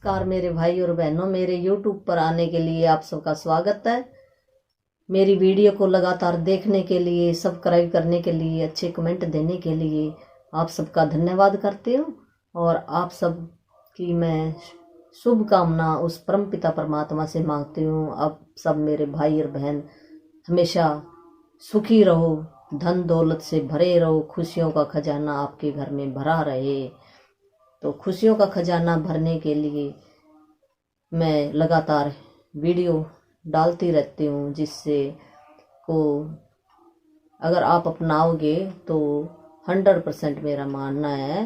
नमस्कार मेरे भाई और बहनों, मेरे YouTube पर आने के लिए आप सबका स्वागत है। मेरी वीडियो को लगातार देखने के लिए, सब्सक्राइब करने के लिए, अच्छे कमेंट देने के लिए आप सबका धन्यवाद करती हूँ। और आप सब की मैं शुभकामना उस परमपिता परमात्मा से मांगती हूँ। आप सब मेरे भाई और बहन हमेशा सुखी रहो, धन दौलत से भरे रहो, खुशियों का खजाना आपके घर में भरा रहे। तो खुशियों का खजाना भरने के लिए मैं लगातार वीडियो डालती रहती हूँ, जिससे को अगर आप अपनाओगे तो 100% मेरा मानना है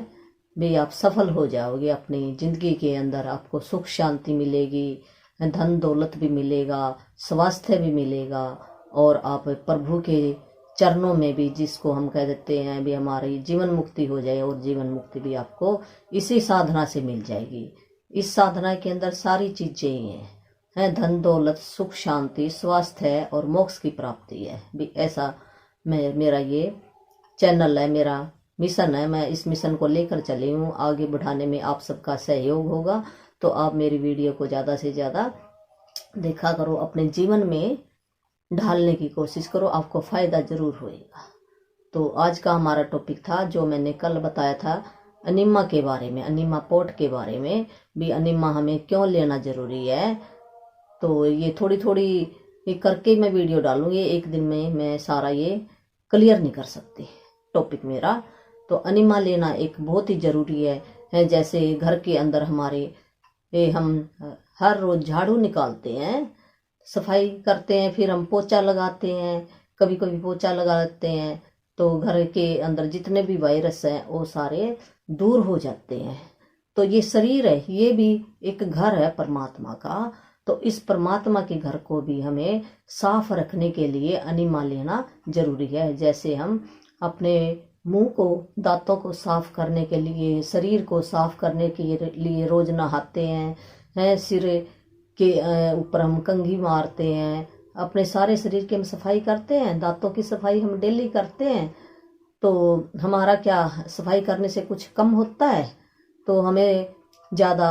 भी आप सफल हो जाओगे अपनी ज़िंदगी के अंदर। आपको सुख शांति मिलेगी, धन दौलत भी मिलेगा, स्वास्थ्य भी मिलेगा, और आप प्रभु के चरणों में भी, जिसको हम कह देते हैं भी हमारी जीवन मुक्ति हो जाए, और जीवन मुक्ति भी आपको इसी साधना से मिल जाएगी। इस साधना के अंदर सारी चीजें ही हैं, धन दौलत, सुख शांति, स्वास्थ्य और मोक्ष की प्राप्ति है भी। ऐसा मेरा ये चैनल है, मेरा मिशन है। मैं इस मिशन को लेकर चली हूँ। आगे बढ़ाने में आप सबका सहयोग होगा, तो आप मेरी वीडियो को ज़्यादा से ज़्यादा देखा करो, अपने जीवन में ढालने की कोशिश करो, आपको फायदा जरूर होएगा। तो आज का हमारा टॉपिक था, जो मैंने कल बताया था, अनिमा के बारे में, अनिमा पोट के बारे में भी। अनिमा हमें क्यों लेना जरूरी है, तो ये थोड़ी थोड़ी ये करके मैं वीडियो डालूंगी। एक दिन में मैं सारा ये क्लियर नहीं कर सकती टॉपिक मेरा। तो अनिमा लेना एक बहुत ही जरूरी है। जैसे घर के अंदर हमारे हम हर रोज झाड़ू निकालते हैं, सफाई करते हैं, फिर हम पोछा लगाते हैं, कभी कभी पोछा लगाते हैं, तो घर के अंदर जितने भी वायरस हैं वो सारे दूर हो जाते हैं। तो ये शरीर है, ये भी एक घर है परमात्मा का। तो इस परमात्मा के घर को भी हमें साफ रखने के लिए अनिमा लेना जरूरी है। जैसे हम अपने मुंह को, दांतों को साफ करने के लिए, शरीर को साफ करने के लिए रोज नहाते हैं, सिर के ऊपर हम कंघी मारते हैं, अपने सारे शरीर की हम सफाई करते हैं, दांतों की सफाई हम डेली करते हैं। तो हमारा क्या सफाई करने से कुछ कम होता है? तो हमें ज़्यादा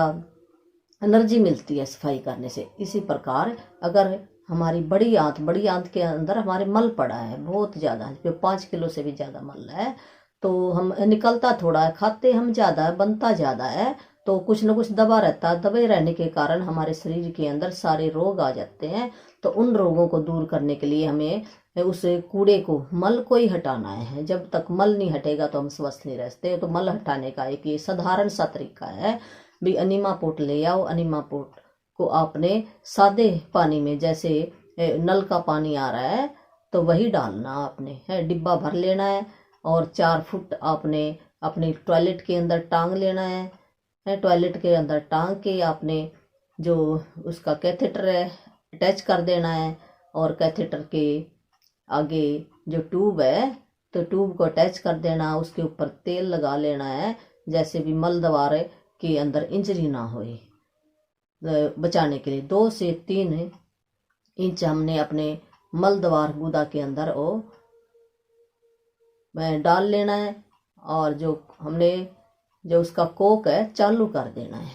एनर्जी मिलती है सफाई करने से। इसी प्रकार अगर हमारी बड़ी आंत के अंदर हमारे मल पड़ा है बहुत ज़्यादा, जो 5 किलो से भी ज़्यादा मल है, तो हम निकलता थोड़ा है, खाते हम ज़्यादा है, बनता ज़्यादा है, तो कुछ न कुछ दबा रहता है। दबे रहने के कारण हमारे शरीर के अंदर सारे रोग आ जाते हैं। तो उन रोगों को दूर करने के लिए हमें उस कूड़े को, मल को ही हटाना है। जब तक मल नहीं हटेगा तो हम स्वस्थ नहीं रहते। तो मल हटाने का एक ये साधारण सा तरीका है भी। अनिमा पोट ले आओ। अनिमा पोट को आपने सादे पानी में, जैसे नल का पानी आ रहा है तो वही डालना आपने है, डिब्बा भर लेना है, और 4 फुट आपने अपने टॉयलेट के अंदर टांग लेना है। टॉयलेट के अंदर टांग के आपने जो उसका कैथेटर है अटैच कर देना है, और कैथेटर के आगे जो ट्यूब है, तो ट्यूब को अटैच कर देना। उसके ऊपर तेल लगा लेना है, जैसे भी मल द्वार के अंदर इंजरी ना होए, बचाने के लिए 2 से 3 इंच हमने अपने मल द्वार गुदा के अंदर वो डाल लेना है। और जो उसका कोक है चालू कर देना है।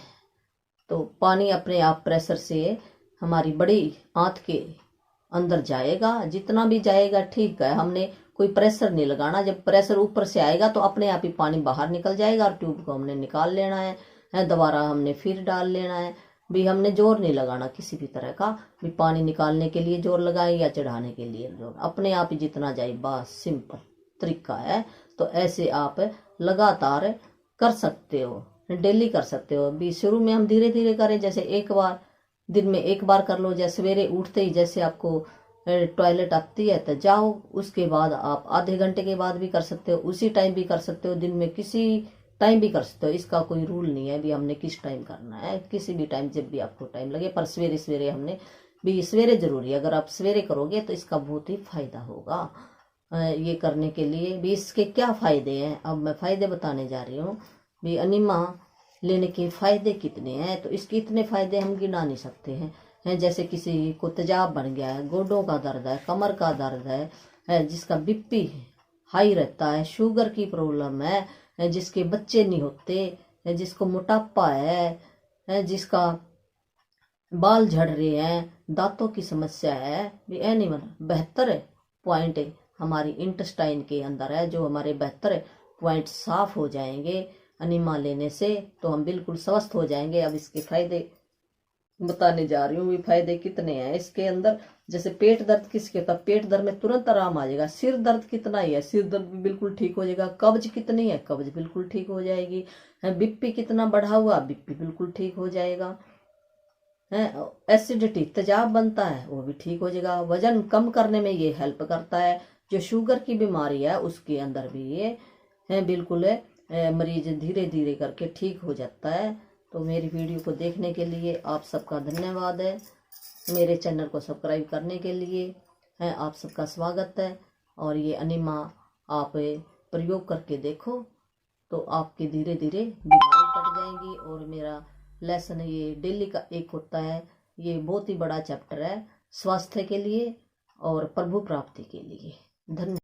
तो पानी अपने आप प्रेशर से हमारी बड़ी आंत के अंदर जाएगा, जितना भी जाएगा ठीक है। हमने कोई प्रेशर नहीं लगाना। जब प्रेशर ऊपर से आएगा तो अपने आप ही पानी बाहर निकल जाएगा, और ट्यूब को हमने निकाल लेना है। दोबारा हमने फिर डाल लेना है भी। हमने जोर नहीं लगाना किसी भी तरह का भी। पानी निकालने के लिए जोर लगाए या चढ़ाने के लिए जोर, अपने आप ही जितना जाए, बस सिंपल तरीका है। तो ऐसे आप लगातार कर सकते हो, डेली कर सकते हो भी। शुरू में हम धीरे धीरे करें, जैसे एक बार दिन में 1 बार कर लो। जैसे सवेरे उठते ही जैसे आपको टॉयलेट आती है तो जाओ, उसके बाद आप आधे घंटे के बाद भी कर सकते हो, उसी टाइम भी कर सकते हो, दिन में किसी टाइम भी कर सकते हो। इसका कोई रूल नहीं है भी हमने किस टाइम करना है, किसी भी टाइम, जब भी आपको टाइम लगे। पर सवेरे सवेरे हमने भी, सवेरे जरूरी है। अगर आप सवेरे करोगे तो इसका बहुत ही फायदा होगा। ये करने के लिए भी इसके क्या फायदे हैं, अब मैं फायदे बताने जा रही हूँ भी। अनिमा लेने के फायदे कितने हैं, तो इसके इतने फायदे हम गिना नहीं सकते हैं। जैसे किसी को तेजाब बन गया है, गोडों का दर्द है, कमर का दर्द है, जिसका बीपी हाई रहता है, शुगर की प्रॉब्लम है, जिसके बच्चे नहीं होते, जिसको मोटापा है, है, जिसका बाल झड़ रहे हैं, दांतों की समस्या है, भी एनिमल 72 पॉइंट हमारी इंटेस्टाइन के अंदर है, जो हमारे 72 पॉइंट साफ हो जाएंगे अनिमा लेने से, तो हम बिल्कुल स्वस्थ हो जाएंगे। अब इसके फायदे बताने जा रही हूँ, भी फायदे कितने हैं इसके अंदर। जैसे पेट दर्द किसके होता है, पेट दर्द में तुरंत आराम आ जाएगा। सिर दर्द कितना ही है, सिर दर्द भी बिल्कुल ठीक हो जाएगा। कब्ज कितनी है, कब्ज बिल्कुल ठीक हो जाएगी। है बीपी कितना बढ़ा हुआ, बीपी बिल्कुल ठीक हो जाएगा। है एसिडिटी तेजाब बनता है, वो भी ठीक हो जाएगा। वजन कम करने में ये हेल्प करता है। जो शुगर की बीमारी है उसके अंदर भी ये है बिल्कुल मरीज धीरे धीरे करके ठीक हो जाता है। तो मेरी वीडियो को देखने के लिए आप सबका धन्यवाद है। मेरे चैनल को सब्सक्राइब करने के लिए है आप सबका स्वागत है। और ये अनिमा आप प्रयोग करके देखो तो आपकी धीरे धीरे बीमारी कट जाएंगी। और मेरा लेसन ये डेली का एक होता है, ये बहुत ही बड़ा चैप्टर है स्वास्थ्य के लिए और प्रभु प्राप्ति के लिए। धन्यवाद।